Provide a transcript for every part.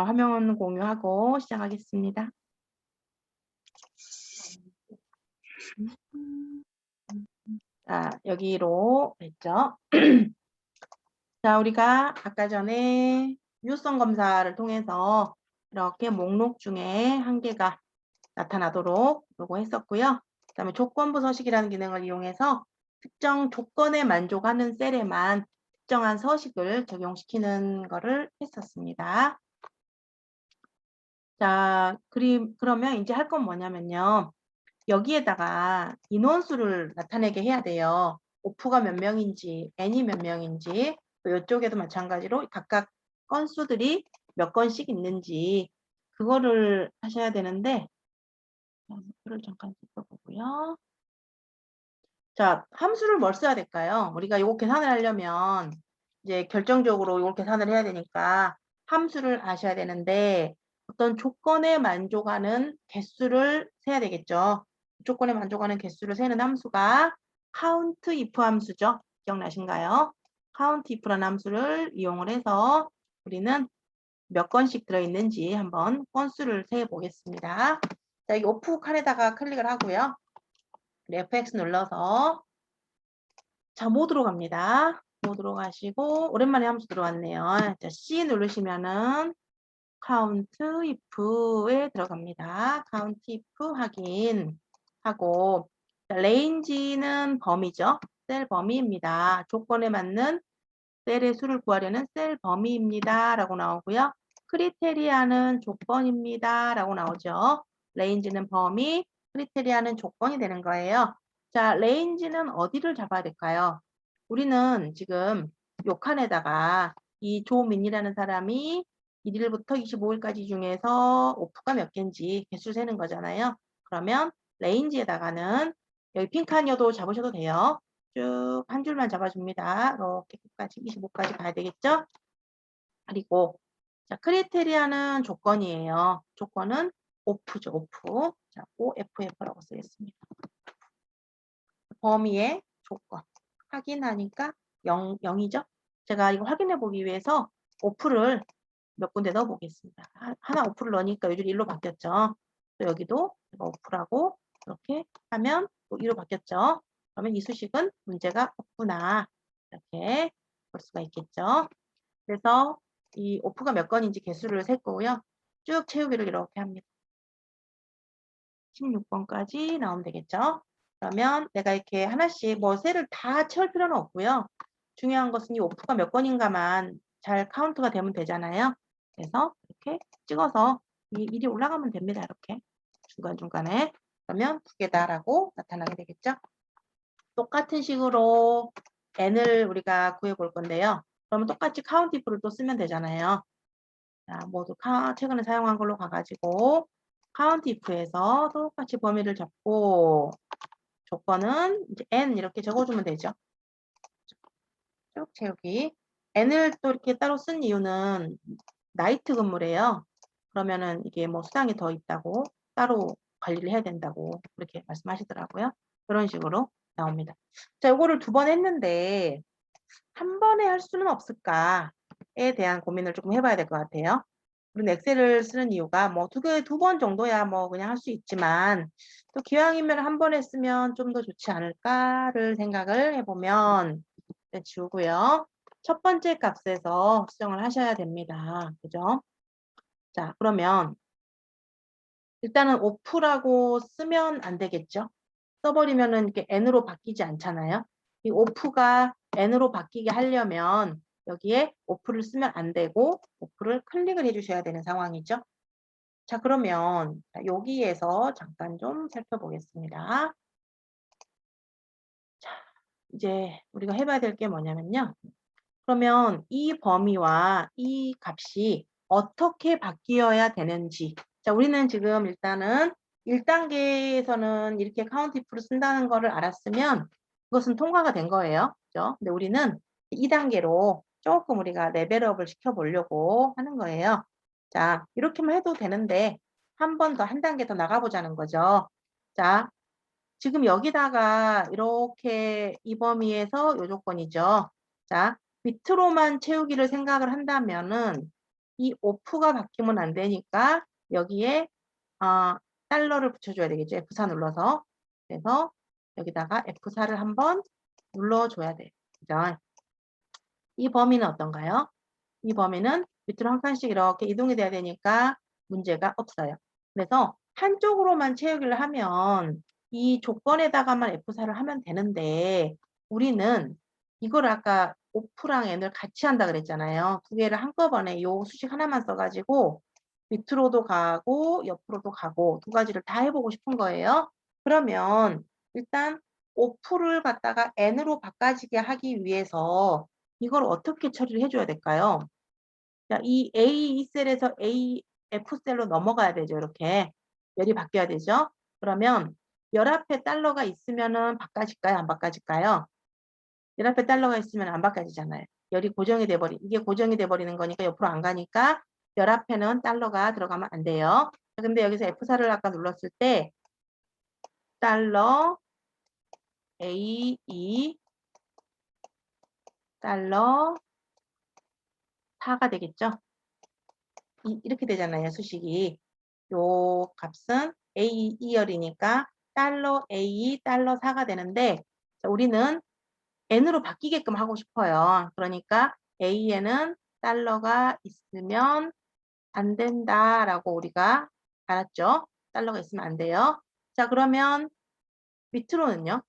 화면 공유하고 시작하겠습니다. 자, 여기로 했죠. 자, 우리가 아까 전에 유효성 검사를 통해서 이렇게 목록 중에 한 개가 나타나도록 요구했었고요. 그다음에 조건부 서식이라는 기능을 이용해서 특정 조건에 만족하는 셀에만 특정한 서식을 적용시키는 거를 했었습니다. 자, 그러면 이제 할 건 뭐냐면요. 여기에다가 인원수를 나타내게 해야 돼요. 오프가 몇 명인지, n이 몇 명인지, 또 이쪽에도 마찬가지로 각각 건수들이 몇 건씩 있는지 그거를 하셔야 되는데, 목표를 잠깐 살펴보고요. 자, 함수를 뭘 써야 될까요? 우리가 이거 계산을 하려면 이제 결정적으로 이걸 계산을 해야 되니까 함수를 아셔야 되는데 어떤 조건에 만족하는 개수를 세야 되겠죠. 조건에 만족하는 개수를 세는 함수가 count if 함수죠. 기억나신가요? count if라는 함수를 이용을 해서 우리는 몇 건씩 들어있는지 한번 건수를 세 보겠습니다. 자, 여기 오프 칸에다가 클릭을 하고요. F6 눌러서 자, 모드로 갑니다. 모드로 가시고 오랜만에 함수 들어왔네요. 자, C 누르시면은 count if에 들어갑니다. count if 확인하고 range는 범위죠. 셀 범위입니다. 조건에 맞는 셀의 수를 구하려는 셀 범위입니다. 라고 나오고요. 크리테리아는 조건입니다. 라고 나오죠. range는 범위, 크리테리아는 조건이 되는 거예요. 자, range는 어디를 잡아야 될까요? 우리는 지금 요 칸에다가 이 조민이라는 사람이 1일부터 25일까지 중에서 오프가 몇 개인지 개수 세는 거잖아요. 그러면 range에다가는 여기 빈 칸이어도 잡으셔도 돼요. 쭉 한 줄만 잡아줍니다. 이렇게 끝까지 25까지 가야 되겠죠? 그리고 자, 크리테리아는 조건이에요. 조건은 오프죠, 오프. 자, OFF라고 쓰겠습니다. 범위의 조건. 확인하니까 0이죠? 제가 이거 확인해 보기 위해서 오프를 몇 군데 넣어 보겠습니다. 하나 오프를 넣으니까 요즘 1로 바뀌었죠. 또 여기도 오프라고 이렇게 하면 또 2로 바뀌었죠. 그러면 이 수식은 문제가 없구나. 이렇게 볼 수가 있겠죠. 그래서 이 오프가 몇 건인지 개수를 셀 거고요. 쭉 채우기를 이렇게 합니다. 16번까지 나오면 되겠죠. 그러면 내가 이렇게 하나씩 뭐 셀을 다 채울 필요는 없고요. 중요한 것은 이 오프가 몇 건인가만 잘 카운트가 되면 되잖아요. 그래서 이렇게 찍어서 이 일이 올라가면 됩니다. 이렇게 중간중간에. 그러면 두 개다라고 나타나게 되겠죠. 똑같은 식으로 n을 우리가 구해 볼 건데요. 그러면 똑같이 count if를 또 쓰면 되잖아요. 자, 모두 최근에 사용한 걸로 가가지고 count if에서 똑같이 범위를 잡고 조건은 이제 n 이렇게 적어주면 되죠. 쭉 채우기. n을 또 이렇게 따로 쓴 이유는 나이트 근무래요. 그러면은 이게 뭐 수당이 더 있다고 따로 관리를 해야 된다고 그렇게 말씀하시더라고요. 그런 식으로 나옵니다. 자, 요거를 2번 했는데 한 번에 할 수는 없을까에 대한 고민을 조금 해봐야 될 것 같아요. 우리는 엑셀을 쓰는 이유가 뭐 두 번 정도야 뭐 그냥 할 수 있지만 또 기왕이면 한 번 했으면 좀 더 좋지 않을까를 생각을 해보면 지우고요. 첫 번째 값에서 수정을 하셔야 됩니다. 그죠? 자, 그러면 일단은 오프라고 쓰면 안 되겠죠? 써버리면은 이렇게 n으로 바뀌지 않잖아요. 이 오프가 n으로 바뀌게 하려면 여기에 오프를 쓰면 안 되고 오프를 클릭을 해주셔야 되는 상황이죠. 자, 그러면 여기에서 잠깐 좀 살펴보겠습니다. 자, 이제 우리가 해봐야 될 게 뭐냐면요. 그러면 이 범위와 이 값이 어떻게 바뀌어야 되는지. 자, 우리는 지금 일단은 1단계에서는 이렇게 카운트 if를 쓴다는 거를 알았으면 그것은 통과가 된 거예요. 그죠? 근데 우리는 2단계로 조금 우리가 레벨업을 시켜보려고 하는 거예요. 자, 이렇게만 해도 되는데 한 번 더, 한 단계 더 나가보자는 거죠. 자, 지금 여기다가 이렇게 이 범위에서 요 조건이죠. 자, 밑으로만 채우기를 생각을 한다면은 이 오프가 바뀌면 안 되니까 여기에 달러를 붙여줘야 되겠죠. F4 눌러서. 그래서 여기다가 F4를 한번 눌러줘야 돼요. 그죠? 이 범위는 어떤가요? 이 범위는 밑으로 한 칸씩 이렇게 이동이 돼야 되니까 문제가 없어요. 그래서 한쪽으로만 채우기를 하면 이 조건에다가만 F4를 하면 되는데 우리는 이걸 아까 오프랑 n을 같이 한다 그랬잖아요. 두 개를 한꺼번에 요 수식 하나만 써가지고 밑으로도 가고 옆으로도 가고 두 가지를 다 해보고 싶은 거예요. 그러면 일단 오프를 갖다가 n으로 바꿔지게 하기 위해서 이걸 어떻게 처리를 해줘야 될까요? 자, 이 A, 이 셀에서 A, F셀로 넘어가야 되죠. 이렇게. 열이 바뀌어야 되죠. 그러면 열 앞에 달러가 있으면은 바꿔질까요? 안 바꿔질까요? 열 앞에 달러가 있으면 안 바꿔지잖아요. 열이 고정이 돼버리, 이게 고정이 돼버리는 거니까 옆으로 안 가니까 열 앞에는 달러가 들어가면 안 돼요. 근데 여기서 F4를 아까 눌렀을 때 달러 A, E, 달러 4가 되겠죠. 이렇게 되잖아요. 수식이. 요 값은 A 2열이니까 달러 A 달러 4가 되는데 우리는 n으로 바뀌게끔 하고 싶어요. 그러니까 A에는 달러가 있으면 안 된다라고 우리가 알았죠? 달러가 있으면 안 돼요. 자, 그러면 밑으로는요?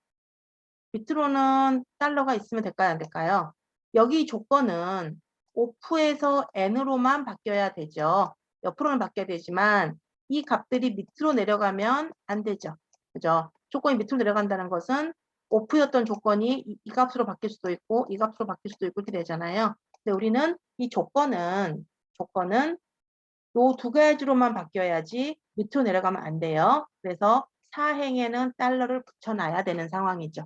밑으로는 달러가 있으면 될까요? 안 될까요? 여기 조건은 오프에서 n으로만 바뀌어야 되죠. 옆으로는 바뀌어야 되지만 이 값들이 밑으로 내려가면 안 되죠. 그죠? 조건이 밑으로 내려간다는 것은 오프였던 조건이 이 값으로 바뀔 수도 있고 이 값으로 바뀔 수도 있고 이렇게 되잖아요. 근데 우리는 이 조건은 요 두 가지로만 바뀌어야지 밑으로 내려가면 안 돼요. 그래서 사행에는 달러를 붙여놔야 되는 상황이죠.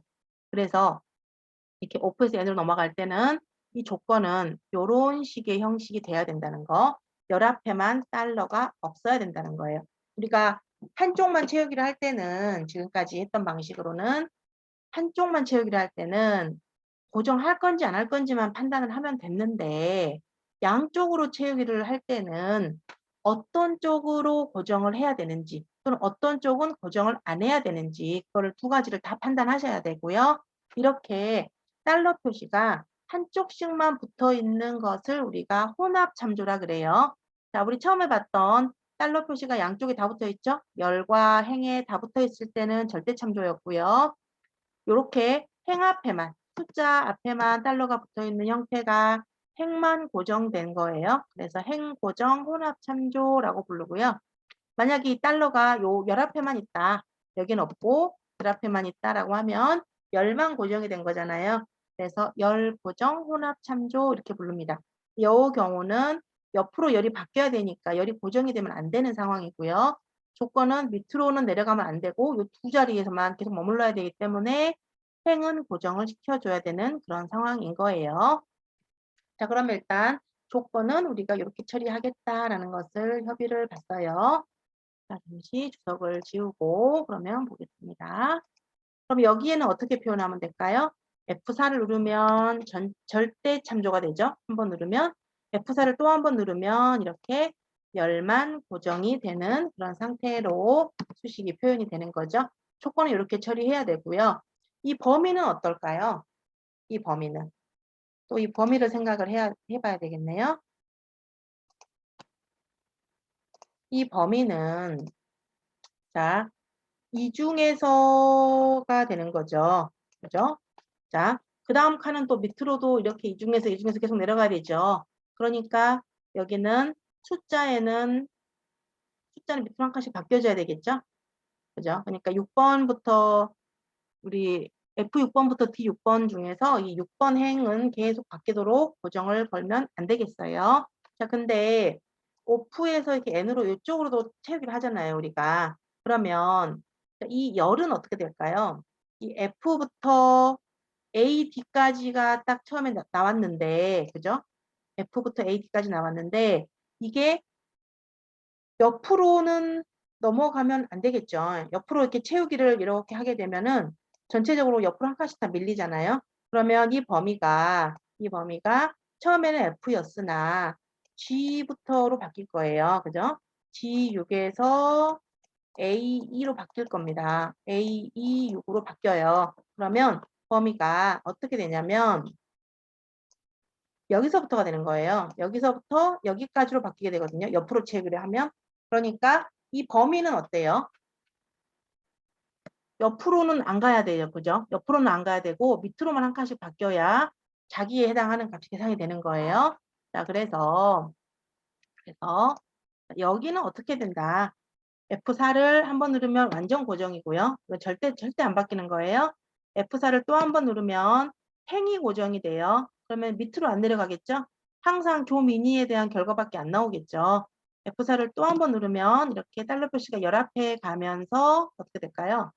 그래서 이렇게 오프에서 n으로 넘어갈 때는 이 조건은 이런 식의 형식이 돼야 된다는 거. 열 앞에만 달러가 없어야 된다는 거예요. 우리가 한쪽만 채우기를 할 때는 지금까지 했던 방식으로는 한쪽만 채우기를 할 때는 고정할 건지 안 할 건지만 판단을 하면 됐는데 양쪽으로 채우기를 할 때는 어떤 쪽으로 고정을 해야 되는지 또는 어떤 쪽은 고정을 안 해야 되는지 그거를 두 가지를 다 판단하셔야 되고요. 이렇게 달러 표시가 한쪽씩만 붙어 있는 것을 우리가 혼합 참조라 그래요. 자, 우리 처음에 봤던 달러 표시가 양쪽에 다 붙어 있죠? 열과 행에 다 붙어 있을 때는 절대 참조였고요. 이렇게 행 앞에만 숫자 앞에만 달러가 붙어 있는 형태가 행만 고정된 거예요. 그래서 행 고정 혼합 참조라고 부르고요. 만약에 이 달러가 요 열 앞에만 있다. 여기는 없고 열 앞에만 있다라고 하면 열만 고정이 된 거잖아요. 그래서 열 고정 혼합 참조 이렇게 부릅니다. 이 경우는 옆으로 열이 바뀌어야 되니까 열이 고정이 되면 안 되는 상황이고요. 조건은 밑으로는 내려가면 안 되고 이 두 자리에서만 계속 머물러야 되기 때문에 행은 고정을 시켜줘야 되는 그런 상황인 거예요. 자, 그러면 일단 조건은 우리가 이렇게 처리하겠다라는 것을 협의를 봤어요. 자, 잠시 주석을 지우고 그러면 보겠습니다. 그럼 여기에는 어떻게 표현하면 될까요? F4를 누르면 절대 참조가 되죠. 한번 누르면 F4를 또 한 번 누르면 이렇게 열만 고정이 되는 그런 상태로 수식이 표현이 되는 거죠. 조건은 이렇게 처리해야 되고요. 이 범위는 어떨까요? 이 범위는 또 이 범위를 생각을 해봐야 되겠네요. 이 범위는 자, 이 중에서가 되는 거죠. 그죠? 자, 그 다음 칸은 또 밑으로도 이렇게 이 중에서 계속 내려가야 되죠. 그러니까 여기는 숫자는 밑으로 한 칸씩 바뀌어줘야 되겠죠? 그죠? 그러니까 6번부터 우리 F6번부터 D6번 중에서 이 6번 행은 계속 바뀌도록 고정을 걸면 안 되겠어요. 자, 근데 오프에서 이렇게 n으로 이쪽으로도 채우기를 하잖아요, 우리가. 그러면 이 열은 어떻게 될까요? 이 F부터 A, D까지가 딱 처음에 나왔는데, 그죠? F부터 A, D까지 나왔는데, 이게 옆으로는 넘어가면 안 되겠죠. 옆으로 이렇게 채우기를 이렇게 하게 되면은 전체적으로 옆으로 한 칸씩 다 밀리잖아요. 그러면 이 범위가 처음에는 F였으나 G부터로 바뀔 거예요. 그죠? G6에서 A2로 바뀔 겁니다. A2, 6으로 바뀌어요. 그러면 범위가 어떻게 되냐면 여기서부터가 되는 거예요. 여기서부터 여기까지로 바뀌게 되거든요. 옆으로 채우기를 하면. 그러니까 이 범위는 어때요? 옆으로는 안 가야 돼요. 그죠? 옆으로는 안 가야 되고 밑으로만 한 칸씩 바뀌어야 자기에 해당하는 값이 계산이 되는 거예요. 자, 그래서 여기는 어떻게 된다? F4를 한 번 누르면 완전 고정이고요. 이건 절대 안 바뀌는 거예요. F4를 또 한 번 누르면 행이 고정이 돼요. 그러면 밑으로 안 내려가겠죠? 항상 교미니에 대한 결과밖에 안 나오겠죠. F4를 또 한 번 누르면 이렇게 달러 표시가 열앞에 가면서 어떻게 될까요?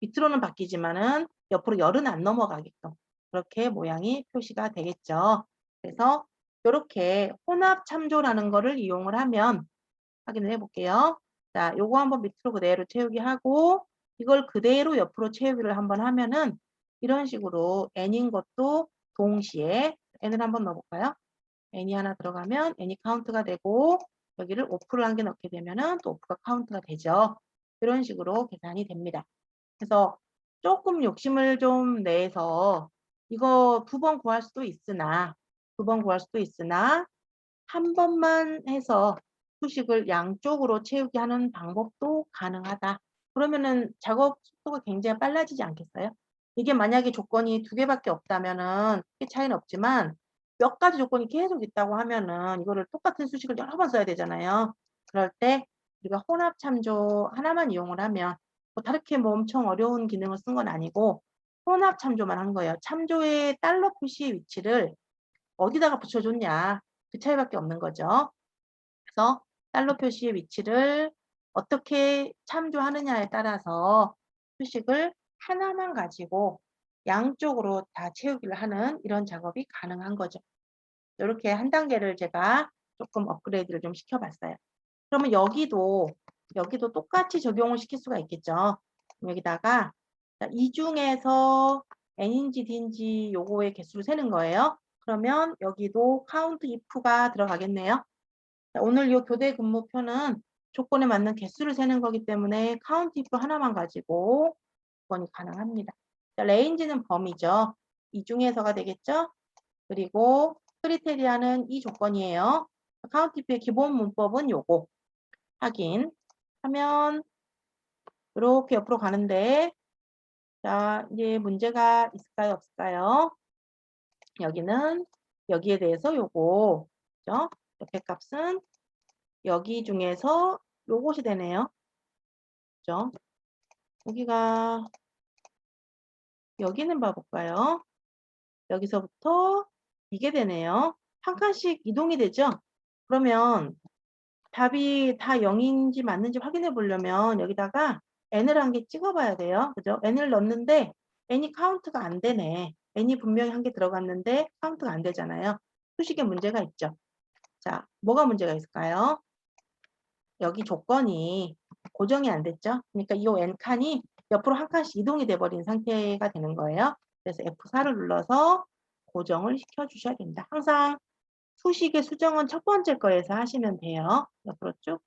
밑으로는 바뀌지만은 옆으로 열은 안 넘어가게끔 그렇게 모양이 표시가 되겠죠. 그래서 이렇게 혼합 참조라는 거를 이용을 하면 확인을 해볼게요. 자, 요거 한번 밑으로 그대로 채우기 하고 이걸 그대로 옆으로 채우기를 한번 하면은 이런 식으로 n인 것도 동시에 n을 한번 넣어볼까요? n이 하나 들어가면 n이 카운트가 되고 여기를 오프를 한 개 넣게 되면은 또 오프가 카운트가 되죠. 이런 식으로 계산이 됩니다. 그래서 조금 욕심을 좀 내서 이거 2번 구할 수도 있으나 한 번만 해서 수식을 양쪽으로 채우게 하는 방법도 가능하다. 그러면은 작업 속도가 굉장히 빨라지지 않겠어요? 이게 만약에 조건이 2개밖에 없다면은 크게 차이는 없지만 몇 가지 조건이 계속 있다고 하면은 이거를 똑같은 수식을 여러 번 써야 되잖아요. 그럴 때 우리가 혼합 참조 하나만 이용을 하면 뭐 다르게 뭐 엄청 어려운 기능을 쓴 건 아니고 혼합 참조만 한 거예요. 참조의 달러 표시의 위치를 어디다가 붙여줬냐. 그 차이밖에 없는 거죠. 그래서 달러 표시의 위치를 어떻게 참조하느냐에 따라서 수식을 하나만 가지고 양쪽으로 다 채우기를 하는 이런 작업이 가능한 거죠. 이렇게 한 단계를 제가 조금 업그레이드를 좀 시켜봤어요. 그러면 여기도 똑같이 적용을 시킬 수가 있겠죠. 여기다가 이 중에서 n인지 d인지 요거의 개수를 세는 거예요. 그러면 여기도 count if가 들어가겠네요. 오늘 이 교대 근무표는 조건에 맞는 개수를 세는 거기 때문에 count if 하나만 가지고 조건이 가능합니다. range는 범위죠. 이 중에서가 되겠죠. 그리고 크리테리아는 이 조건이에요. count if의 기본 문법은 요거 확인하면 이렇게 옆으로 가는데 자 이제 문제가 있을까요 없을까요? 여기는 여기에 대해서 요거 그죠? 옆에 값은 여기 중에서 요것이 되네요. 그죠? 여기가 여기는 봐볼까요? 여기서부터 이게 되네요. 한 칸씩 이동이 되죠? 그러면 답이 다 0인지 맞는지 확인해 보려면 여기다가 n을 한 개 찍어 봐야 돼요. 그죠? n을 넣는데 n이 카운트가 안 되네. n이 분명히 한 개 들어갔는데 카운트가 안 되잖아요. 수식에 문제가 있죠. 자, 뭐가 문제가 있을까요? 여기 조건이 고정이 안 됐죠? 그러니까 이 n칸이 옆으로 한 칸씩 이동이 돼버린 상태가 되는 거예요. 그래서 F4를 눌러서 고정을 시켜주셔야 됩니다. 항상 수식의 수정은 첫 번째 거에서 하시면 돼요. 옆으로 쭉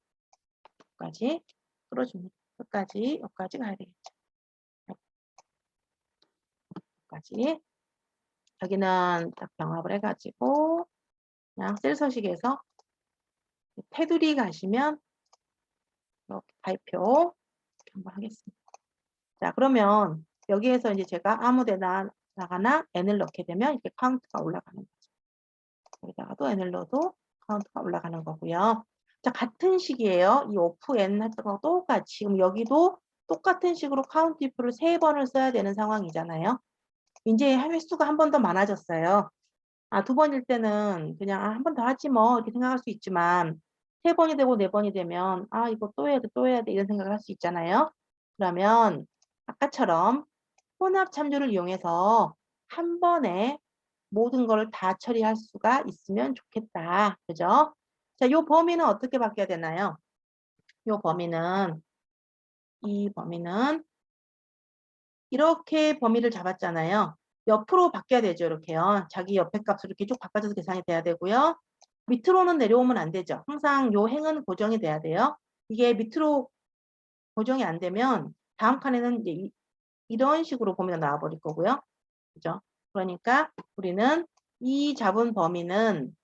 여기까지 끌어줍니다. 끝까지 여기까지 가야 되겠죠. 여기까지 여기는 딱 병합을 해가지고 그냥 셀 서식에서 테두리 가시면 이렇게 발표 한번 하겠습니다. 자 그러면 여기에서 이제 제가 아무 데나 나가나 n을 넣게 되면 이렇게 카운트가 올라가는 거죠. 여기다가도 n을 넣어도 카운트가 올라가는 거고요. 자 같은 식이에요. 이 오프 n 할 때하고 똑같이 지금 여기도 똑같은 식으로 카운트 if를 3번을 써야 되는 상황이잖아요. 이제 횟수가 한 번 더 많아졌어요. 아, 2번일 때는 그냥 한 번 더 하지 뭐 이렇게 생각할 수 있지만 3번이 되고 4번이 되면 아 이거 또 해야 돼 또 해야 돼 이런 생각을 할 수 있잖아요. 그러면 아까처럼 혼합 참조를 이용해서 한 번에 모든 걸 다 처리할 수가 있으면 좋겠다. 그죠? 자, 요 범위는 어떻게 바뀌어야 되나요? 요 범위는 이 범위는 이렇게 범위를 잡았잖아요. 옆으로 바뀌어야 되죠. 이렇게요. 자기 옆에 값으로 이렇게 쭉 바꿔줘서 계산이 돼야 되고요. 밑으로는 내려오면 안 되죠. 항상 요 행은 고정이 돼야 돼요. 이게 밑으로 고정이 안 되면 다음 칸에는 이제 이런 식으로 범위가 나와 버릴 거고요. 그죠? 그러니까 우리는 이 잡은 범위는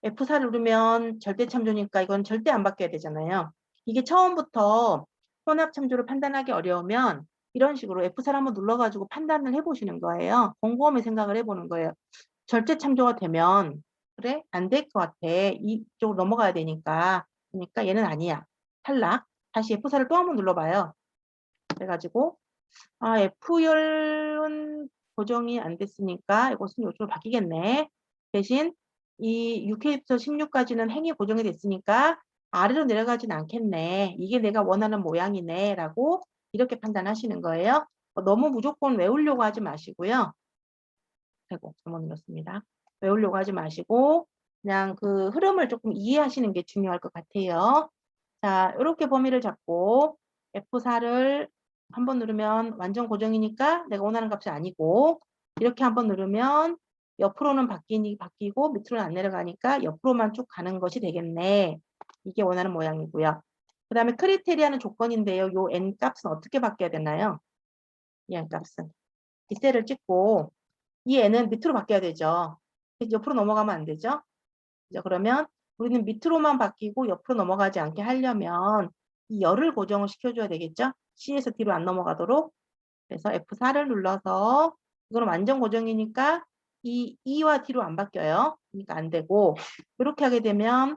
F4를 누르면 절대 참조니까 이건 절대 안 바뀌어야 되잖아요. 이게 처음부터 혼합 참조를 판단하기 어려우면 이런 식으로 F4를 한번 눌러가지고 판단을 해보시는 거예요. 곰곰이 생각을 해보는 거예요. 절대 참조가 되면 그래? 안 될 것 같아. 이쪽으로 넘어가야 되니까. 그러니까 얘는 아니야. 탈락. 다시 F4를 또 한번 눌러봐요. 그래가지고 F열은 고정이 안 됐으니까 이것은 이쪽으로 바뀌겠네. 대신 이 6회부터 16까지는 행이 고정이 됐으니까 아래로 내려가진 않겠네. 이게 내가 원하는 모양이네. 라고 이렇게 판단하시는 거예요. 너무 무조건 외우려고 하지 마시고요. 아이고, 잘못 눌렀습니다. 외우려고 하지 마시고 그냥 그 흐름을 조금 이해하시는 게 중요할 것 같아요. 자, 이렇게 범위를 잡고 F4를 한번 누르면 완전 고정이니까 내가 원하는 값이 아니고 이렇게 한번 누르면 옆으로는 바뀌고 밑으로는 안 내려가니까 옆으로만 쭉 가는 것이 되겠네. 이게 원하는 모양이고요. 그 다음에 크리테리아는 조건인데요. 요 n 값은 어떻게 바뀌어야 되나요? 이 n 값은 이 셀을 찍고 이 n은 밑으로 바뀌어야 되죠. 옆으로 넘어가면 안 되죠. 그러면 우리는 밑으로만 바뀌고 옆으로 넘어가지 않게 하려면 이 열을 고정을 시켜줘야 되겠죠. C에서 D로 안 넘어가도록. 그래서 F4를 눌러서 이거는 완전 고정이니까 이 E와 D로 안 바뀌어요. 그러니까 안 되고 이렇게 하게 되면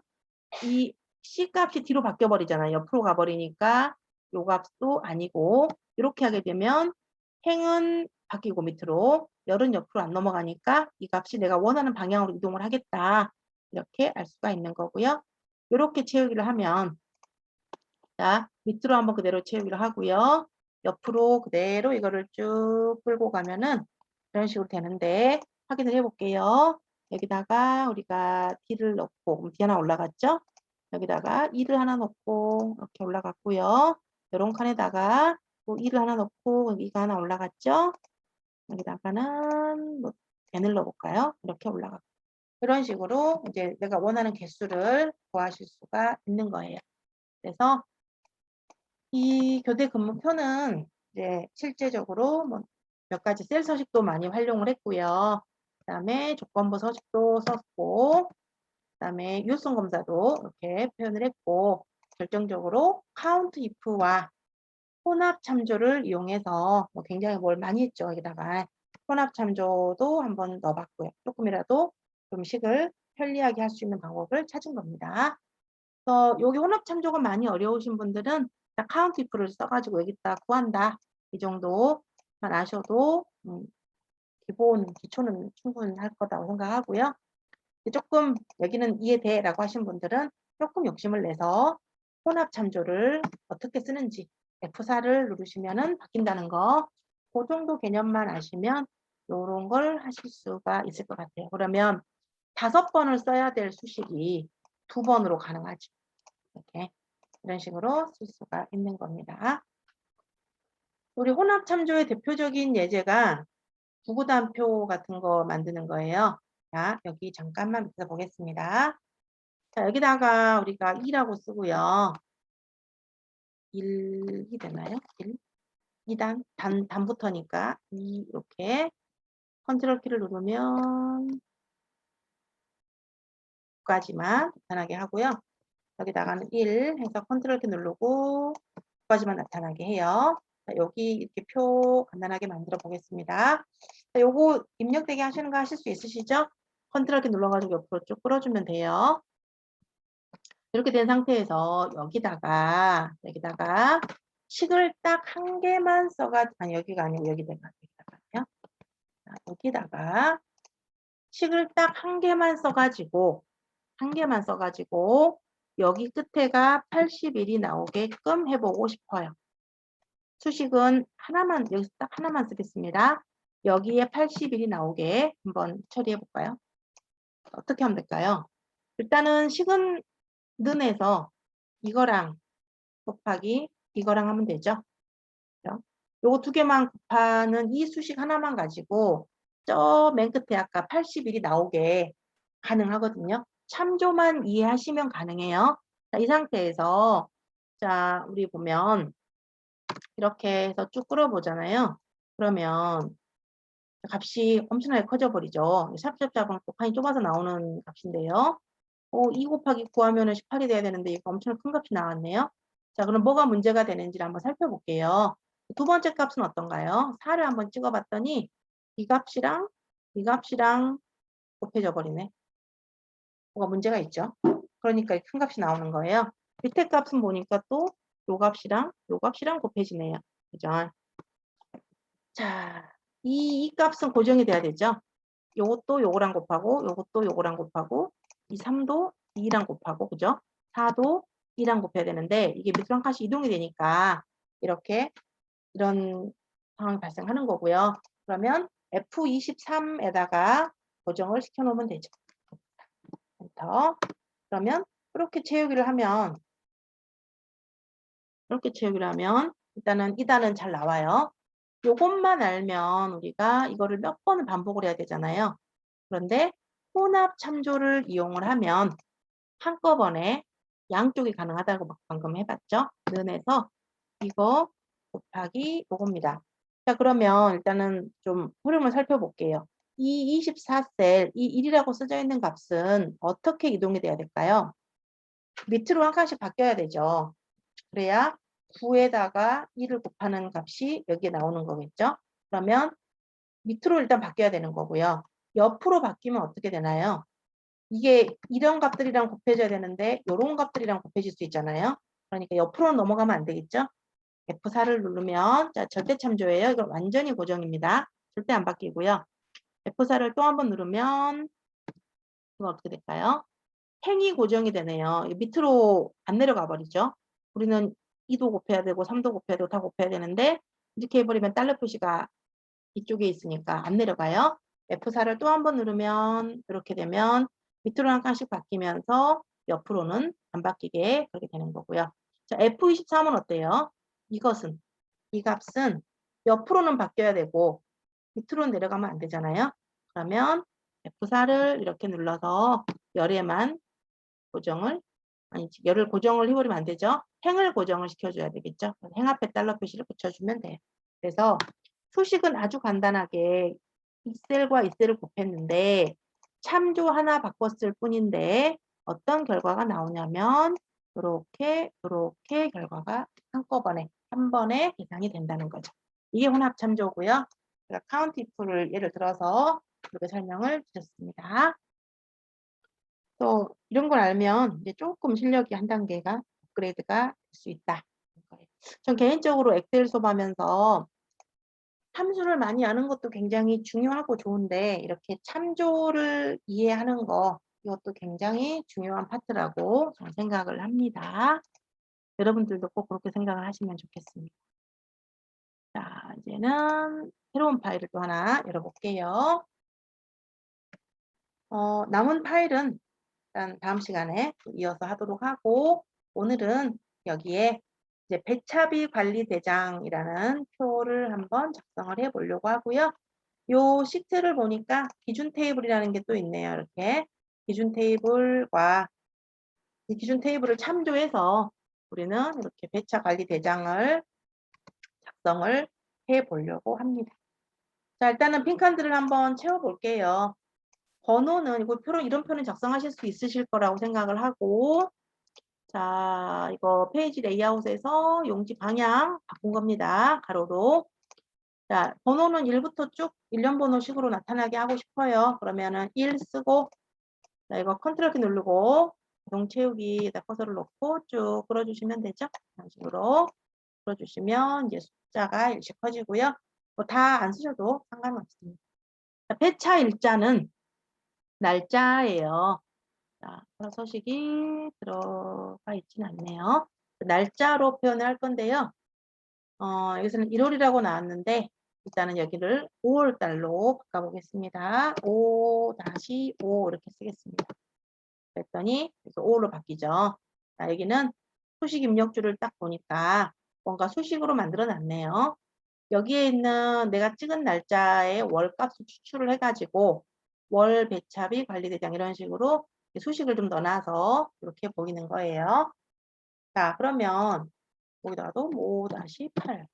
이 C 값이 D로 바뀌어 버리잖아요. 옆으로 가버리니까 요 값도 아니고 이렇게 하게 되면 행은 바뀌고 밑으로 열은 옆으로 안 넘어가니까 이 값이 내가 원하는 방향으로 이동을 하겠다. 이렇게 알 수가 있는 거고요. 이렇게 채우기를 하면 자 밑으로 한번 그대로 채우기를 하고요. 옆으로 그대로 이거를 쭉 끌고 가면은 이런 식으로 되는데 확인을 해볼게요. 여기다가 우리가 D를 넣고 D 하나 올라갔죠? 여기다가 2를 하나 넣고 이렇게 올라갔고요. 이런 칸에다가 또 2를 하나 넣고 여기가 하나 올라갔죠? 여기다가는 뭐 n을 넣어볼까요? 이렇게 올라가고 이런 식으로 이제 내가 원하는 개수를 구하실 수가 있는 거예요. 그래서 이 교대 근무표는 이제 실제적으로 뭐 몇 가지 셀 서식도 많이 활용을 했고요. 그다음에 조건부 서식도 썼고 그다음에 유효성 검사도 이렇게 표현을 했고 결정적으로 카운트 if와 혼합 참조를 이용해서 뭐 굉장히 뭘 많이 했죠. 여기다가 혼합 참조도 한번 넣어봤고요. 조금이라도 좀 식을 편리하게 할 수 있는 방법을 찾은 겁니다. 그래서 여기 혼합 참조가 많이 어려우신 분들은 카운트 if를 써가지고 여기다 구한다. 이 정도만 아셔도 기본 기초는 충분할 거라고 생각하고요. 조금 여기는 이해돼라고 하신 분들은 조금 욕심을 내서 혼합 참조를 어떻게 쓰는지 F4를 누르시면은 바뀐다는 거, 그 정도 개념만 아시면 이런 걸 하실 수가 있을 것 같아요. 그러면 5번을 써야 될 수식이 2번으로 가능하죠. 이렇게 이런 식으로 쓸 수가 있는 겁니다. 우리 혼합 참조의 대표적인 예제가 부구단표 같은 거 만드는 거예요. 자, 여기 잠깐만 밑에 보겠습니다. 자, 여기다가 우리가 2라고 쓰고요. 1이 되나요? 1? 2단, 단부터니까 2 이렇게 컨트롤 키를 누르면 9까지만 나타나게 하고요. 여기다가는 1 해서 컨트롤 키 누르고 9까지만 나타나게 해요. 자, 여기 이렇게 표 간단하게 만들어 보겠습니다. 자, 요거 입력되게 하시는 거 하실 수 있으시죠? 컨트롤 키 눌러가지고 옆으로 쭉 끌어주면 돼요. 이렇게 된 상태에서 여기다가 식을 딱 한 개만 써가지고 아니 여기가 아니고 여기다가요. 여기다가 식을 딱 한 개만 써가지고 여기 끝에가 81이 나오게끔 해보고 싶어요. 수식은 하나만 여기서 딱 하나만 쓰겠습니다. 여기에 81이 나오게 한번 처리해 볼까요? 어떻게 하면 될까요? 일단은 식은 는에서 이거랑 곱하기 이거랑 하면 되죠. 요거 두 개만 곱하는 이 수식 하나만 가지고 저 맨 끝에 아까 81이 나오게 가능하거든요. 참조만 이해하시면 가능해요. 자, 이 상태에서 자, 우리 보면 이렇게 해서 쭉 끌어보잖아요. 그러면 값이 엄청나게 커져 버리죠. 샵샵샵은 곱하기 좁아서 나오는 값인데요. 2 곱하기 9 하면은 18이 돼야 되는데 이거 엄청 큰 값이 나왔네요. 자, 그럼 뭐가 문제가 되는지를 한번 살펴볼게요. 두 번째 값은 어떤가요? 4를 한번 찍어봤더니 이 값이랑 곱해져 버리네. 뭐가 문제가 있죠. 그러니까 큰 값이 나오는 거예요. 밑에 값은 보니까 또 요 값이랑 곱해지네요. 그죠? 자, 이 값은 고정이 돼야 되죠. 요것도 요거랑 곱하고, 요것도 요거랑 곱하고, 이 3도 2랑 곱하고, 그죠? 4도 2랑 곱해야 되는데, 이게 밑으로 한 칸씩 이동이 되니까, 이렇게, 이런 상황이 발생하는 거고요. 그러면 F23에다가 고정을 시켜놓으면 되죠. 엔터. 그러면, 이렇게 채우기를 하면, 일단은 2단은 잘 나와요. 요것만 알면 우리가 이거를 몇 번을 반복을 해야 되잖아요. 그런데 혼합 참조를 이용을 하면 한꺼번에 양쪽이 가능하다고 방금 해봤죠. 는에서 이거 곱하기 요겁니다. 자, 그러면 일단은 좀 흐름을 살펴볼게요. 이 24셀, 이 1이라고 써져 있는 값은 어떻게 이동이 돼야 될까요? 밑으로 한 칸씩 바뀌어야 되죠. 그래야 9에다가 1을 곱하는 값이 여기에 나오는 거겠죠. 그러면 밑으로 일단 바뀌어야 되는 거고요. 옆으로 바뀌면 어떻게 되나요? 이게 이런 값들이랑 곱해져야 되는데 이런 값들이랑 곱해질 수 있잖아요. 그러니까 옆으로 넘어가면 안 되겠죠. F4를 누르면 자, 절대 참조예요. 이건 완전히 고정입니다. 절대 안 바뀌고요. F4를 또 한 번 누르면 이거 어떻게 될까요? 행이 고정이 되네요. 밑으로 안 내려가 버리죠. 우리는 2도 곱해야 되고 3도 곱해야 되고 다 곱해야 되는데 이렇게 해버리면 달러 표시가 이쪽에 있으니까 안 내려가요. F4를 또 한 번 누르면 이렇게 되면 밑으로 한 칸씩 바뀌면서 옆으로는 안 바뀌게 그렇게 되는 거고요. 자, F23은 어때요? 이것은 이 값은 옆으로는 바뀌어야 되고 밑으로 내려가면 안 되잖아요. 그러면 F4를 이렇게 눌러서 열에만 고정을 아니지 열을 고정을 해버리면 안 되죠. 행을 고정을 시켜줘야 되겠죠. 행 앞에 달러 표시를 붙여주면 돼요. 그래서 수식은 아주 간단하게 이 셀과 이 셀을 곱했는데 참조 하나 바꿨을 뿐인데 어떤 결과가 나오냐면 이렇게 결과가 한꺼번에 한 번에 계산이 된다는 거죠. 이게 혼합 참조고요. 제가 카운트 if를 예를 들어서 이렇게 설명을 드렸습니다. 또 이런 걸 알면 이제 조금 실력이 한 단계가 업그레이드가 될 수 있다. 전 개인적으로 엑셀 수업하면서 함수를 많이 아는 것도 굉장히 중요하고 좋은데 이렇게 참조를 이해하는 거 이것도 굉장히 중요한 파트라고 저는 생각을 합니다. 여러분들도 꼭 그렇게 생각을 하시면 좋겠습니다. 자, 이제는 새로운 파일을 또 하나 열어볼게요. 남은 파일은 일단 다음 시간에 이어서 하도록 하고 오늘은 여기에 이제 배차비 관리 대장이라는 표를 한번 작성을 해 보려고 하고요. 요 시트를 보니까 기준 테이블이라는 게 또 있네요. 이렇게 기준 테이블과 이 기준 테이블을 참조해서 우리는 이렇게 배차 관리 대장을 작성을 해 보려고 합니다. 자, 일단은 빈칸들을 한번 채워 볼게요. 번호는 이런 표는 작성하실 수 있으실 거라고 생각을 하고 자, 이거 페이지 레이아웃에서 용지 방향 바꾼 겁니다. 가로로. 자, 번호는 1부터 쭉 일련 번호식으로 나타나게 하고 싶어요. 그러면은 1 쓰고 자, 이거 컨트롤 키 누르고 자동 채우기에다 커서를 놓고 쭉 끌어주시면 되죠. 이런 식으로 끌어주시면 이제 숫자가 일씩 커지고요. 뭐 다 안 쓰셔도 상관없습니다. 자, 배차 일자는 날짜예요. 자, 서식이 들어가 있진 않네요. 날짜로 표현을 할 건데요. 여기서는 1월이라고 나왔는데 일단은 여기를 5월달로 바꿔보겠습니다. 5-5 이렇게 쓰겠습니다. 그랬더니 그래서 5로 바뀌죠. 자, 여기는 수식 입력줄을 딱 보니까 뭔가 수식으로 만들어 놨네요. 여기에 있는 내가 찍은 날짜의 월값을 추출을 해가지고 월 배차비 관리대장 이런 식으로 수식을 좀 넣어놔서 이렇게 보이는 거예요. 자, 그러면 여기다가도 5-8,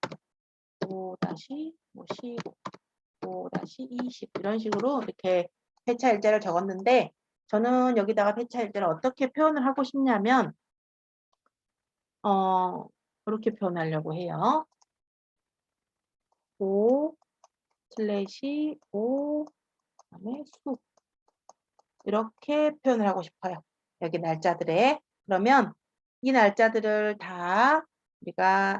5-15, 5-20 이런 식으로 이렇게 배차 일자를 적었는데 저는 여기다가 배차 일자를 어떻게 표현을 하고 싶냐면 이렇게 표현하려고 해요. 5/5 그다음에 수 이렇게 표현을 하고 싶어요. 여기 날짜들에. 그러면 이 날짜들을 다 우리가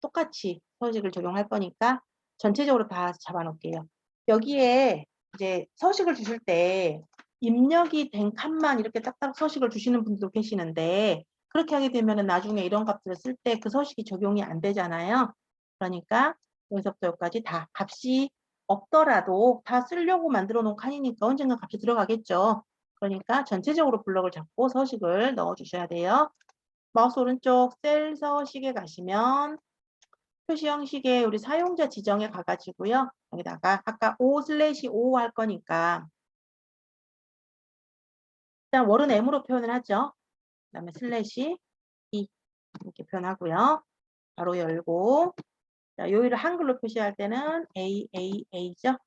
똑같이 서식을 적용할 거니까 전체적으로 다 잡아 놓을게요. 여기에 이제 서식을 주실 때 입력이 된 칸만 이렇게 딱딱 서식을 주시는 분들도 계시는데 그렇게 하게 되면은 나중에 이런 값들을 쓸 때 그 서식이 적용이 안 되잖아요. 그러니까 여기서부터 여기까지 다 값이 없더라도 다 쓰려고 만들어 놓은 칸이니까 언젠가 값이 들어가겠죠. 그러니까 전체적으로 블럭을 잡고 서식을 넣어 주셔야 돼요. 마우스 오른쪽 셀 서식에 가시면 표시 형식에 우리 사용자 지정에 가가지고요. 여기다가 아까 5/5 할 거니까 일단 월은 M으로 표현을 하죠. 그다음에 슬래시 2 이렇게 표현하고요. 바로 열고 자, 요일을 한글로 표시할 때는 AAA죠.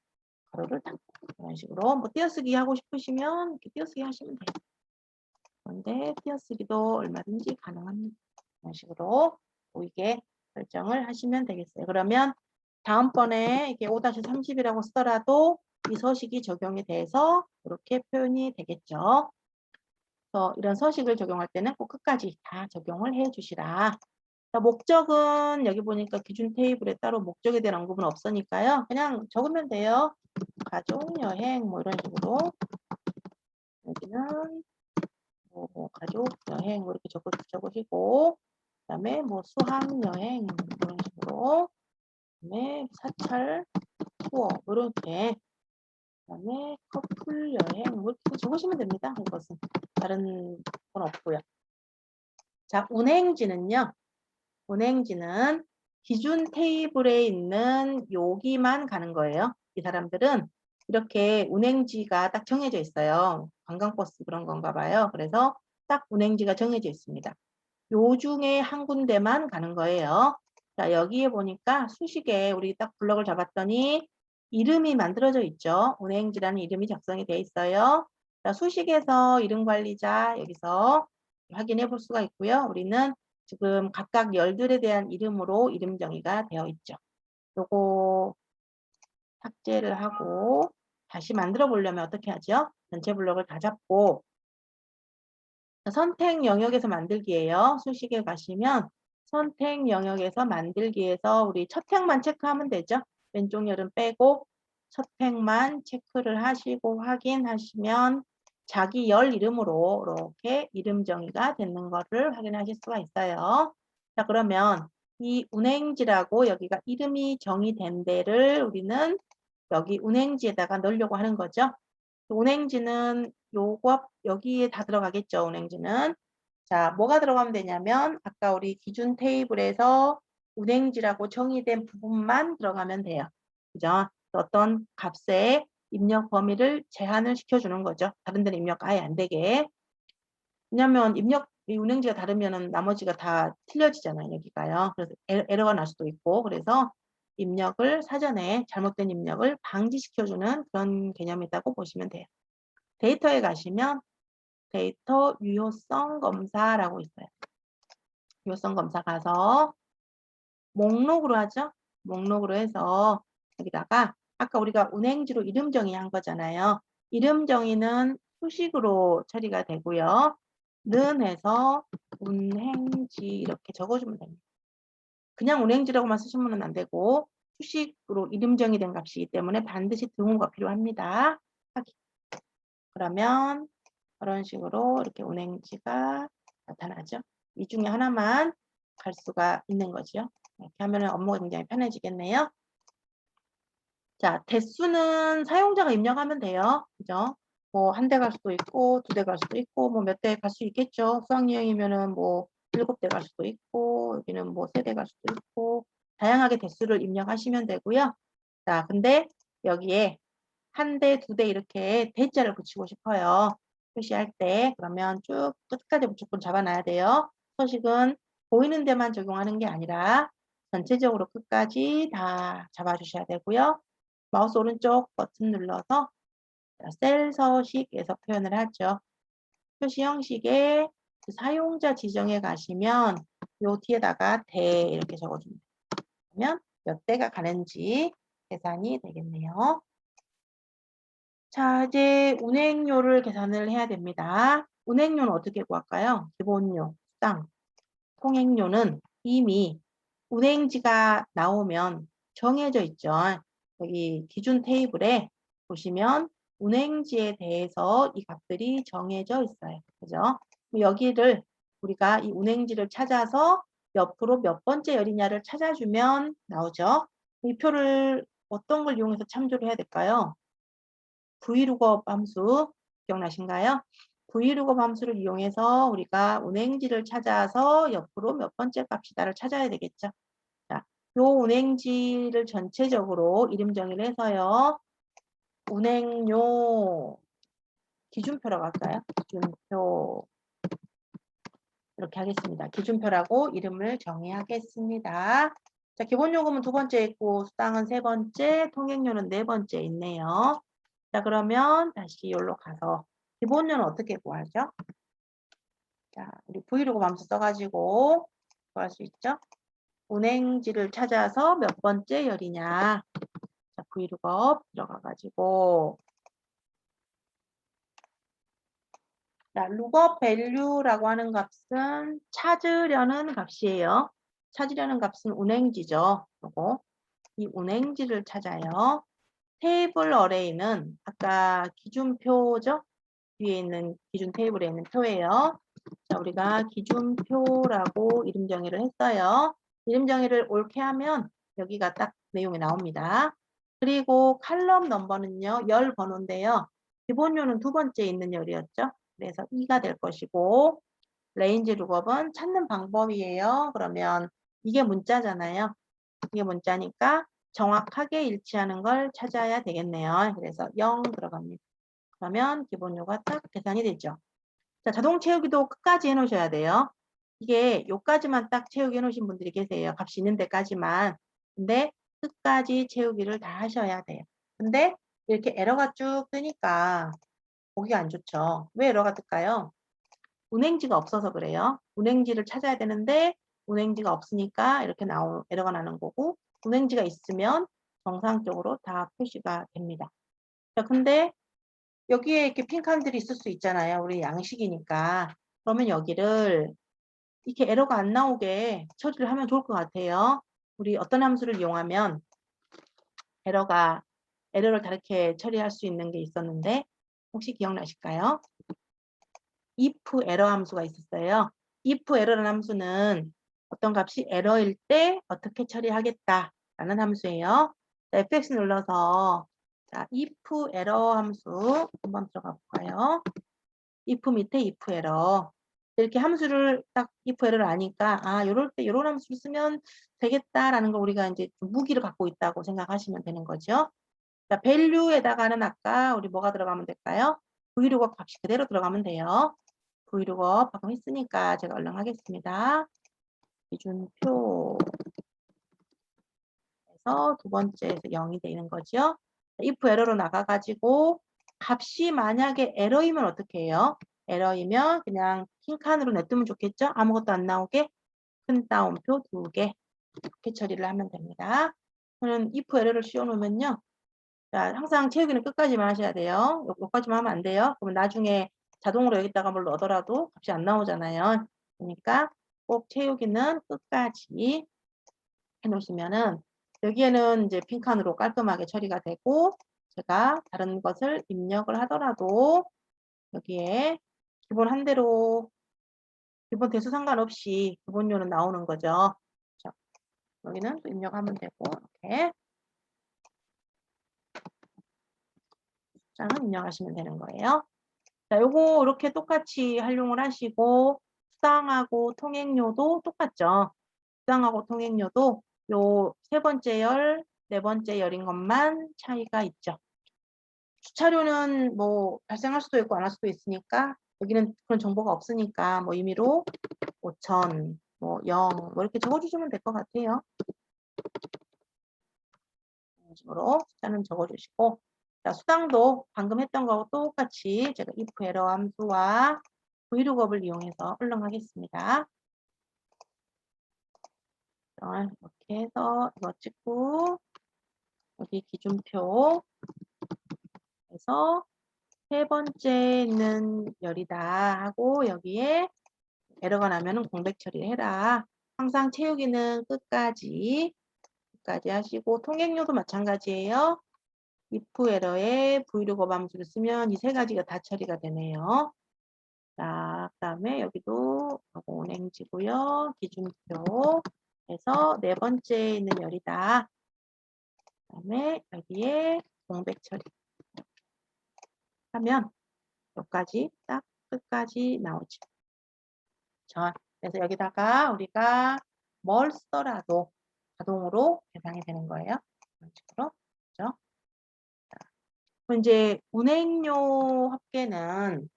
가로를 닫고 이런 식으로 뭐 띄어쓰기 하고 싶으시면 이렇게 띄어쓰기 하시면 돼요. 그런데 띄어쓰기도 얼마든지 가능합니다. 이런 식으로 보이게 설정을 하시면 되겠어요. 그러면 다음번에 이게 5-30이라고 쓰더라도 이 서식이 적용이 돼서 이렇게 표현이 되겠죠. 그래서 이런 서식을 적용할 때는 꼭 끝까지 다 적용을 해 주시라. 목적은 여기 보니까 기준 테이블에 따로 목적에 대한 언급은 없으니까요. 그냥 적으면 돼요. 가족, 여행 뭐 이런 식으로 여기는 뭐 가족, 여행 뭐 이렇게 적으시고 그다음에 뭐 수학, 여행 이런 식으로 그다음에 사찰, 투어 이렇게 그다음에 커플 여행 뭐 이렇게 적으시면 됩니다. 이것은 다른 건 없고요. 자, 운행지는요. 운행지는 기준 테이블에 있는 여기만 가는 거예요. 이 사람들은 이렇게 운행지가 딱 정해져 있어요. 관광버스 그런 건가 봐요. 그래서 딱 운행지가 정해져 있습니다. 요 중에 한 군데만 가는 거예요. 자, 여기에 보니까 수식에 우리 딱 블럭을 잡았더니 이름이 만들어져 있죠. 운행지라는 이름이 작성이 돼 있어요. 자, 수식에서 이름 관리자 여기서 확인해 볼 수가 있고요. 우리는 지금 각각 열들에 대한 이름으로 이름 정의가 되어 있죠. 요거 삭제를 하고 다시 만들어 보려면 어떻게 하죠? 전체 블럭을 다 잡고 선택 영역에서 만들기예요. 수식에 가시면 선택 영역에서 만들기에서 우리 첫 행만 체크하면 되죠. 왼쪽 열은 빼고 첫 행만 체크를 하시고 확인하시면 자기 열 이름으로 이렇게 이름 정의가 되는 거를 확인하실 수가 있어요. 자, 그러면 이 운행지라고 여기가 이름이 정의된 데를 우리는 여기 운행지에다가 넣으려고 하는 거죠. 운행지는 요거 여기에 다 들어가겠죠. 운행지는. 자, 뭐가 들어가면 되냐면 아까 우리 기준 테이블에서 운행지라고 정의된 부분만 들어가면 돼요. 그죠? 어떤 값의 입력 범위를 제한을 시켜주는 거죠. 다른 데는 입력 아예 안 되게. 왜냐면 입력 이 운행지가 다르면은 나머지가 다 틀려지잖아요. 여기가요. 그래서 에러가 날 수도 있고 그래서 입력을 사전에 잘못된 입력을 방지시켜주는 그런 개념이라고 보시면 돼요. 데이터에 가시면 데이터 유효성 검사라고 있어요. 유효성 검사 가서 목록으로 하죠. 목록으로 해서 여기다가 아까 우리가 운행지로 이름 정의한 거잖아요. 이름 정의는 수식으로 처리가 되고요. 는 해서 운행지 이렇게 적어주면 됩니다. 그냥 운행지라고만 쓰시면 안 되고 수식으로 이름 정의된 값이기 때문에 반드시 등호가 필요합니다. 그러면 그런 식으로 이렇게 운행지가 나타나죠. 이 중에 하나만 갈 수가 있는 거죠. 이렇게 하면 업무가 굉장히 편해지겠네요. 자, 대수는 사용자가 입력하면 돼요. 그죠? 뭐 한 대 갈 수도 있고 두 대 갈 수도 있고 뭐 몇 대 갈 수 있겠죠. 수학 유형이면은 뭐 7대 갈 수도 있고 여기는 뭐 3대 갈 수도 있고 다양하게 대수를 입력하시면 되고요. 자, 근데 여기에 한 대, 두 대 이렇게 대자를 붙이고 싶어요. 표시할 때. 그러면 쭉 끝까지 무조건 잡아놔야 돼요. 서식은 보이는 데만 적용하는 게 아니라 전체적으로 끝까지 다 잡아주셔야 되고요. 마우스 오른쪽 버튼 눌러서 셀 서식에서 표현을 하죠. 표시 형식에 그 사용자 지정에 가시면 요 뒤에다가 대 이렇게 적어줍니다. 그러면 몇 대가 가는지 계산이 되겠네요. 자, 이제 운행료를 계산을 해야 됩니다. 운행료는 어떻게 구할까요? 기본료, 수당, 통행료는 이미 운행지가 나오면 정해져 있죠. 여기 기준 테이블에 보시면 운행지에 대해서 이 값들이 정해져 있어요. 그죠? 여기를 우리가 이 운행지를 찾아서 옆으로 몇 번째 열이냐를 찾아주면 나오죠. 이 표를 어떤 걸 이용해서 참조를 해야 될까요? vlookup 함수 기억나신가요? vlookup 함수를 이용해서 우리가 운행지를 찾아서 옆으로 몇 번째 값이다를 찾아야 되겠죠. 자, 요 운행지를 전체적으로 이름 정의를 해서요. 운행료 기준표라고 할까요? 기준표 이렇게 하겠습니다. 기준표라고 이름을 정의하겠습니다. 자, 기본요금은 두 번째 있고 수당은 세 번째, 통행료는 네 번째 있네요. 자, 그러면 다시 여기로 가서 기본료는 어떻게 구하죠? 자, 우리 브이로그 함수 써가지고 구할 수 있죠? 운행지를 찾아서 몇 번째 열이냐. 자, 브이로그 들어가가지고 자, 룩업 밸류라고 하는 값은 찾으려는 값이에요. 찾으려는 값은 운행지죠. 요거. 이 운행지를 찾아요. 테이블 어레이는 아까 기준표죠? 위에 있는 기준 테이블에 있는 표예요. 자, 우리가 기준표라고 이름 정의를 했어요. 이름 정의를 옳게 하면 여기가 딱 내용이 나옵니다. 그리고 칼럼 넘버는요, 열 번호인데요. 기본료는 두 번째 있는 열이었죠. 그래서 2가 될 것이고, 레인지 룩업은 찾는 방법이에요. 그러면 이게 문자잖아요. 이게 문자니까 정확하게 일치하는 걸 찾아야 되겠네요. 그래서 0 들어갑니다. 그러면 기본료가 딱 계산이 되죠. 자, 자동 채우기도 끝까지 해놓으셔야 돼요. 이게 요까지만 딱 채우기 해놓으신 분들이 계세요. 값이 있는 데까지만. 근데 끝까지 채우기를 다 하셔야 돼요. 근데 이렇게 에러가 쭉 뜨니까 보기 안 좋죠. 왜 에러가 뜰까요? 운행지가 없어서 그래요. 운행지를 찾아야 되는데 운행지가 없으니까 이렇게 에러가 나는 거고 운행지가 있으면 정상적으로 다 표시가 됩니다. 자, 근데 여기에 이렇게 핀칸들이 있을 수 있잖아요. 우리 양식이니까. 그러면 여기를 이렇게 에러가 안 나오게 처리를 하면 좋을 것 같아요. 우리 어떤 함수를 이용하면 에러를 다르게 처리할 수 있는 게 있었는데 혹시 기억나실까요? if 에러 함수가 있었어요. if 에러라는 함수는 어떤 값이 에러일 때 어떻게 처리하겠다라는 함수예요. 자, fx 눌러서 자, if 에러 함수 한번 들어가 볼까요? if 밑에 if 에러 이렇게 함수를 딱 if 에러를 아니까 아 요럴 때 요런 함수를 쓰면 되겠다라는 거 우리가 이제 무기를 갖고 있다고 생각하시면 되는 거죠. 자, value에다가는 아까 우리 뭐가 들어가면 될까요? vlookup 값이 그대로 들어가면 돼요. vlookup 방금 했으니까 제가 얼른 하겠습니다. 기준표 에서 두 번째에서 0이 되는 거죠. if 에러로 나가가지고 값이 만약에 에러이면 어떻게 해요? 에러이면 그냥 흰 칸으로 냅두면 좋겠죠? 아무것도 안 나오게 큰 따옴표 2개 이렇게 처리를 하면 됩니다. 저는 if 에러를 씌워놓으면요. 자, 항상 채우기는 끝까지만 하셔야 돼요. 여기까지만 하면 안 돼요. 그러면 나중에 자동으로 여기다가 뭘 넣더라도 값이 안 나오잖아요. 그러니까 꼭 채우기는 끝까지 해놓으시면은 여기에는 이제 빈칸으로 깔끔하게 처리가 되고 제가 다른 것을 입력을 하더라도 여기에 기본 한 대로 기본 대수 상관없이 기본료는 나오는 거죠. 자, 여기는 또 입력하면 되고 이렇게 숫자는 입력하시면 되는 거예요. 자, 요거 이렇게 똑같이 활용을 하시고 수당하고 통행료도 똑같죠. 수당하고 통행료도 요 세 번째 열, 네 번째 열인 것만 차이가 있죠. 주차료는 뭐 발생할 수도 있고 안 할 수도 있으니까 여기는 그런 정보가 없으니까 뭐 임의로 5,000, 뭐 0, 뭐 이렇게 적어주시면 될 것 같아요. 이런 식으로 숫자는 적어주시고, 자, 수당도 방금 했던 거하고 똑같이 제가 if error 함수와 vlookup을 이용해서 얼렁하겠습니다. 이렇게 해서 이거 찍고 여기 기준표 해서 세 번째는 열이다 하고 여기에 에러가 나면은 공백 처리해라. 항상 채우기는 끝까지 하시고 통행료도 마찬가지예요. if 에러에 vlookup 함수를 쓰면 이 세 가지가 다 처리가 되네요. 자, 그다음에 여기도 운행지고요. 기준표 해서 네 번째 있는 열이다. 그다음에 여기에 공백 처리 하면 여기까지 딱 끝까지 나오죠. 자, 그래서 여기다가 우리가 뭘 쓰더라도 자동으로 계산이 되는 거예요. 이런 식으로. 그렇죠? 그럼 이제 운행료 합계는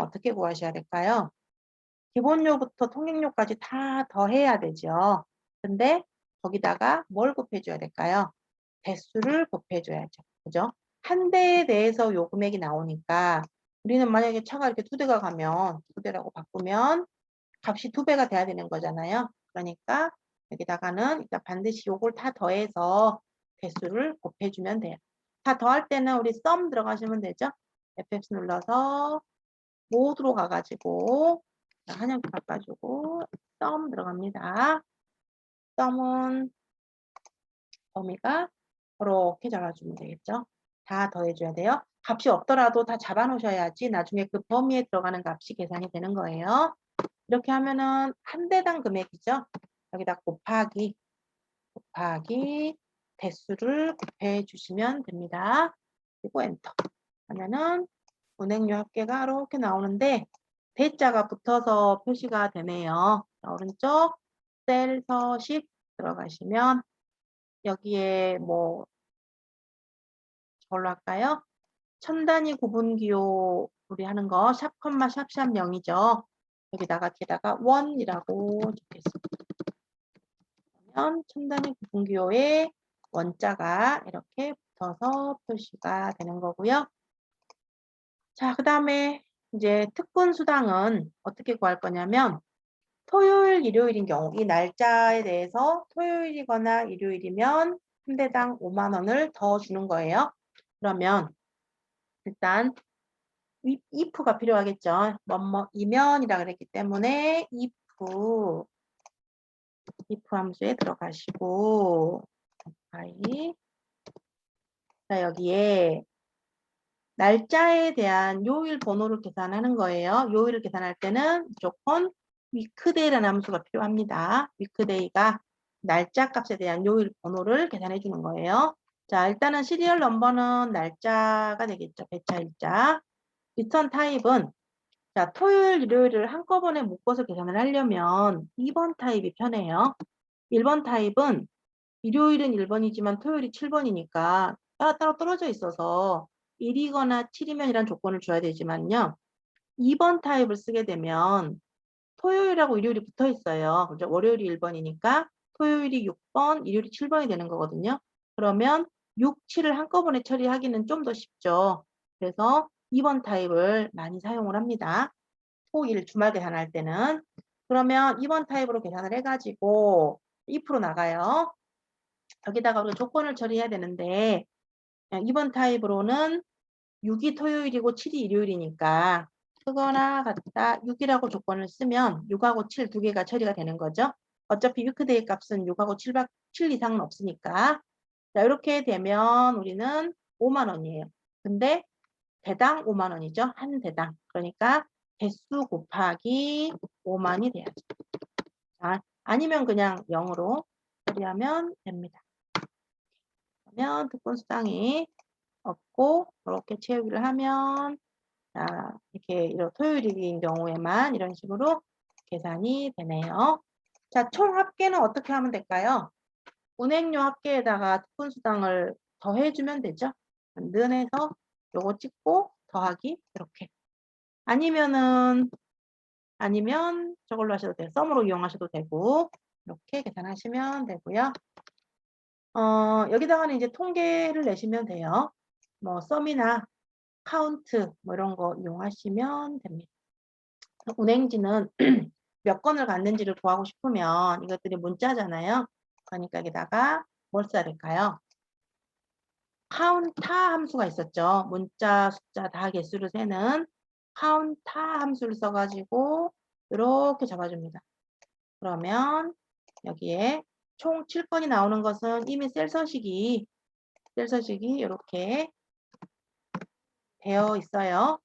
어떻게 구하셔야 될까요? 기본료부터 통행료까지 다 더해야 되죠. 근데 거기다가 뭘 곱해줘야 될까요? 대수를 곱해줘야죠. 그죠? 한 대에 대해서 요 금액이 나오니까 우리는 만약에 차가 이렇게 두 대가 가면 두 대라고 바꾸면 값이 두 배가 돼야 되는 거잖아요. 그러니까 여기다가는 일단 반드시 요걸 다 더해서 대수를 곱해주면 돼요. 다 더할 때는 우리 sum 들어가시면 되죠. F11 눌러서 모두로 가가지고 한영표 바꿔주고 sum 들어갑니다. sum은 범위가 이렇게 잡아주면 되겠죠. 다 더해줘야 돼요. 값이 없더라도 다 잡아놓으셔야지 나중에 그 범위에 들어가는 값이 계산이 되는 거예요. 이렇게 하면은 한 대당 금액이죠. 여기다 곱하기 대수를 곱해 주시면 됩니다. 그리고 엔터 하면은 운행료 합계가 이렇게 나오는데 대자가 붙어서 표시가 되네요. 자, 오른쪽 셀 서식 들어가시면 여기에 뭐 저걸로 할까요? 첨단위 구분기호 우리 하는 거 샵, 샵 0이죠. 여기다가 뒤에다가 1이라고 적겠습니다. 그러면 첨단위 구분기호에 원자가 이렇게 붙어서 표시가 되는 거고요. 자, 그 다음에 이제 특분 수당은 어떻게 구할 거냐면 토요일, 일요일인 경우 이 날짜에 대해서 토요일이거나 일요일이면 한 대당 5만 원을 더 주는 거예요. 그러면 일단 if가 필요하겠죠. 뭐뭐이면이라 그랬기 때문에 if 함수에 들어가시고 자, 여기에 날짜에 대한 요일 번호를 계산하는 거예요. 요일을 계산할 때는 무조건 weekday라는 함수가 필요합니다. weekday가 날짜 값에 대한 요일 번호를 계산해 주는 거예요. 자, 일단은 시리얼 넘버는 날짜가 되겠죠. 배차일자. 리턴 타입은 자, 토요일, 일요일을 한꺼번에 묶어서 계산을 하려면 2번 타입이 편해요. 1번 타입은 일요일은 1번이지만 토요일이 7번이니까 따로 떨어져 있어서 1이거나 7이면 이란 조건을 줘야 되지만요. 2번 타입을 쓰게 되면 토요일하고 일요일이 붙어 있어요. 그죠? 월요일이 1번이니까 토요일이 6번, 일요일이 7번이 되는 거거든요. 그러면 6, 7을 한꺼번에 처리하기는 좀 더 쉽죠. 그래서 2번 타입을 많이 사용을 합니다. 토, 일, 주말 계산할 때는. 그러면 2번 타입으로 계산을 해가지고 2% 나가요. 여기다가 우리가 조건을 처리해야 되는데 2번 타입으로는 6이 토요일이고 7이 일요일이니까 크거나 같다 6이라고 조건을 쓰면 6하고 7 두 개가 처리가 되는 거죠. 어차피 위크데이 값은 6하고 7 이상은 없으니까. 자, 이렇게 되면 우리는 5만 원이에요. 근데 대당 5만 원이죠. 한 대당. 그러니까 대수 곱하기 5만이 돼야죠. 자, 아니면 그냥 0으로 처리하면 됩니다. 그러면 특분 수당이 없고 이렇게 채우기를 하면 자, 이렇게 토요일인 경우에만 이런 식으로 계산이 되네요. 자, 총 합계는 어떻게 하면 될까요? 운행료 합계에다가 특분 수당을 더해주면 되죠. 는해서 요거 찍고 더하기 이렇게. 아니면 저걸로 하셔도 돼요. 썸으로 이용하셔도 되고 이렇게 계산하시면 되고요. 여기다가는 이제 통계를 내시면 돼요. 뭐 썸이나 카운트 뭐 이런 거 이용하시면 됩니다. 운행지는 몇 건을 갔는지를 구하고 싶으면 이것들이 문자잖아요. 그러니까 여기다가 뭘 써야 될까요? 카운타 함수가 있었죠. 문자 숫자 다 개수를 세는 카운타 함수를 써가지고 이렇게 잡아줍니다. 그러면 여기에 총 7건이 나오는 것은 이미 셀 서식이 이렇게 되어 있어요.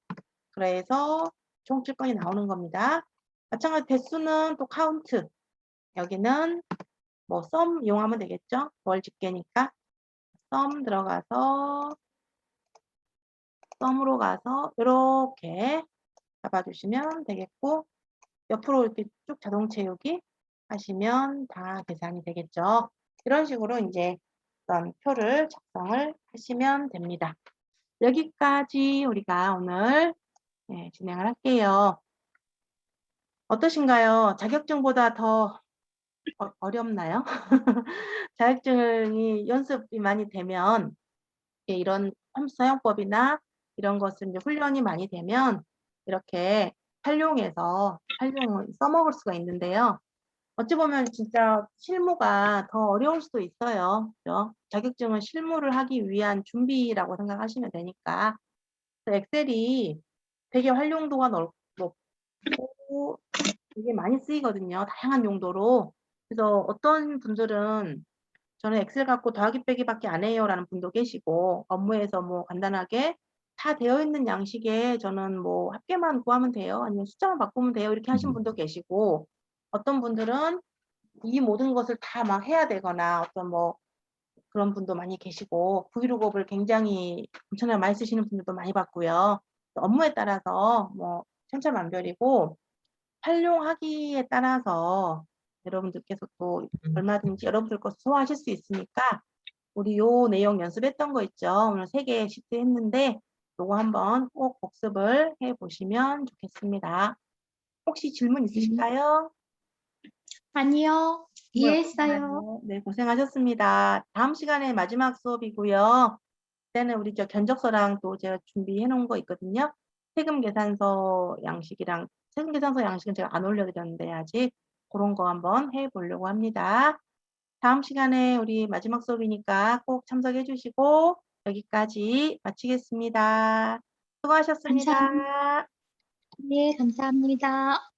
그래서 총 7건이 나오는 겁니다. 마찬가지 대수는 또 카운트. 여기는 뭐 썸 이용하면 되겠죠. 월 집계니까 썸 들어가서 썸으로 가서 이렇게 잡아주시면 되겠고 옆으로 이렇게 쭉 자동 채우기 하시면 다 계산이 되겠죠. 이런 식으로 이제 어떤 표를 작성을 하시면 됩니다. 여기까지 우리가 오늘 진행을 할게요. 어떠신가요? 자격증보다 더 어렵나요? 자격증이 연습이 많이 되면 이런 함수 사용법이나 이런 것을 이제 훈련이 많이 되면 이렇게 활용을 써먹을 수가 있는데요. 어찌 보면 진짜 실무가 더 어려울 수도 있어요. 그죠? 자격증은 실무를 하기 위한 준비라고 생각하시면 되니까. 엑셀이 되게 활용도가 높고 되게 많이 쓰이거든요. 다양한 용도로. 그래서 어떤 분들은 저는 엑셀 갖고 더하기 빼기밖에 안 해요 라는 분도 계시고 업무에서 뭐 간단하게 다 되어 있는 양식에 저는 뭐 합계만 구하면 돼요. 아니면 숫자만 바꾸면 돼요. 이렇게 하신 분도 계시고 어떤 분들은 이 모든 것을 다 막 해야 되거나 어떤 뭐 그런 분도 많이 계시고 브이로그업을 굉장히 엄청나게 많이 쓰시는 분들도 많이 봤고요. 업무에 따라서 뭐 천차만별이고 활용하기에 따라서 여러분들께서 또 얼마든지 여러분들 것 소화하실 수 있으니까 우리 요 내용 연습했던 거 있죠. 오늘 3개 시트 했는데 요거 한번 꼭 복습을 해 보시면 좋겠습니다. 혹시 질문 있으실까요? 아니요. 이해했어요. 네, 고생하셨습니다. 다음 시간에 마지막 수업이고요. 그때는 우리 저 견적서랑 또 제가 준비해 놓은 거 있거든요. 세금 계산서 양식은 제가 안 올려드렸는데 아직 그런 거 한번 해 보려고 합니다. 다음 시간에 우리 마지막 수업이니까 꼭 참석해 주시고 여기까지 마치겠습니다. 수고하셨습니다. 감사합니다. 네, 감사합니다.